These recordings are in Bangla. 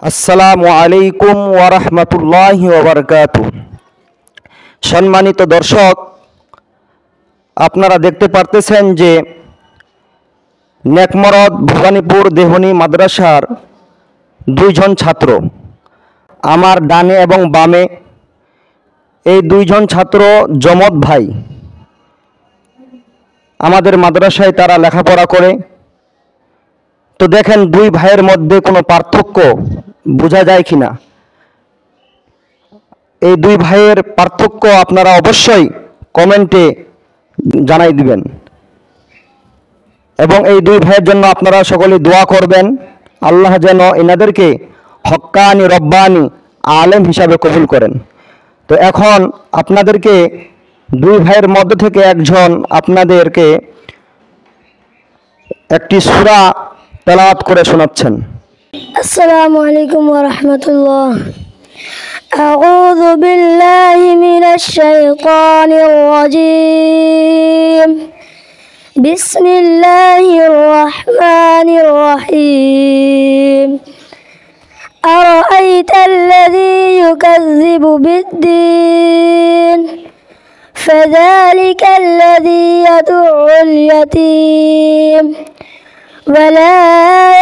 আসসালামু আলাইকুম ওয়া রাহমাতুল্লাহি ওয়া বারাকাতুহু। সম্মানিত দর্শক, আপনারা দেখতে পারতেছেন যে নেকমরদ ভবানীপুর দেহনী মাদ্রাসার দুইজন ছাত্র, আমার ডানে এবং বামে এই দুইজন ছাত্র জমদ ভাই। আমাদের মাদ্রাসায় তারা লেখাপড়া করে। তো দেখেন দুই ভাইয়ের মধ্যে কোনো পার্থক্য বোঝা যায় কিনা। এই দুই ভাইয়ের পার্থক্য আপনারা অবশ্যই কমেন্টে জানাই দিবেন এবং এই দুই ভাইয়ের জন্য আপনারা সকলে দোয়া করবেন, আল্লাহ যেন এনাদেরকে হক্কানি রব্বানি আলেম হিসাবে কবুল করেন। তো এখন আপনাদেরকে দুই ভাইয়ের মধ্য থেকে একজন আপনাদেরকে একটি সূরা তেলাওয়াত করে শোনাচ্ছেন। السلام عليكم ورحمة الله. أعوذ بالله من الشيطان الرجيم. بسم الله الرحمن الرحيم. أرأيت الذي يكذب بالدين فذلك الذي يدعو اليتيم ولا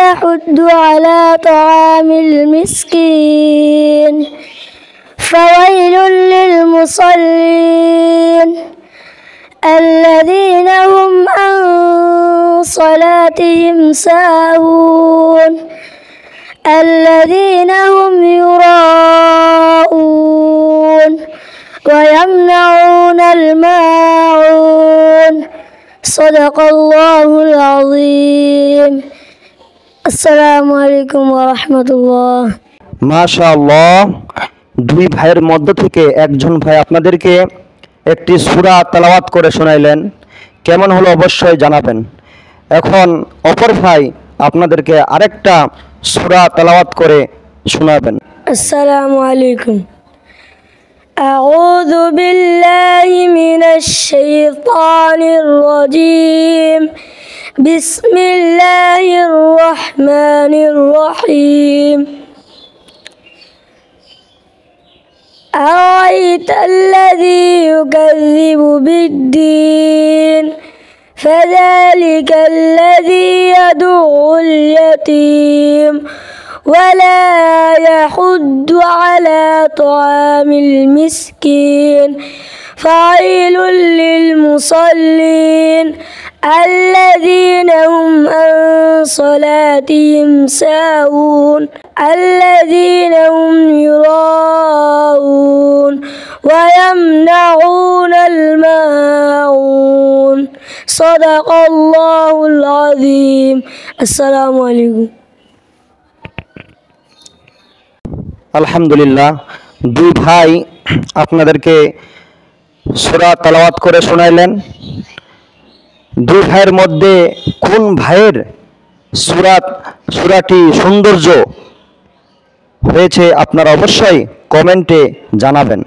يحض على طعام المسكين فويل للمصلين الذين هم عن صلاتهم ساهون الذين هم يراءون ويمنعون الماعون صدق الله العظيم. السلام عليكم ورحمة الله. মাশাআল্লাহ, দুই ভাইয়ের মধ্য থেকে একজন ভাই আপনাদেরকে একটি সূরা তেলাওয়াত করে শোনাইলেন। কেমন হলো অবশ্যই জানাবেন। এখন অপর ভাই আপনাদেরকে আরেকটা সূরা তেলাওয়াত করে শোনাবেন। السلام عليكم. أعوذ بالله من الشيطان الرجيم. بسم الله الرحمن الرحيم. أرأيت الذي يكذب بالدين فذلك الذي يدعو اليتيم ولا يحض على طعام المسكين فويل للمصلين الذين هم عن صلاتهم ساهون الذين هم يراءون ويمنعون الماعون صدق الله العظيم. السلام عليكم. আলহামদুলিল্লাহ, দুই ভাই আপনাদেরকে সূরা তেলাওয়াত করে শোনাইলেন। দুই ভাইয়ের মধ্যে কোন ভাইয়ের সূরাটি সৌন্দর্য হয়েছে আপনারা অবশ্যই কমেন্টে জানাবেন।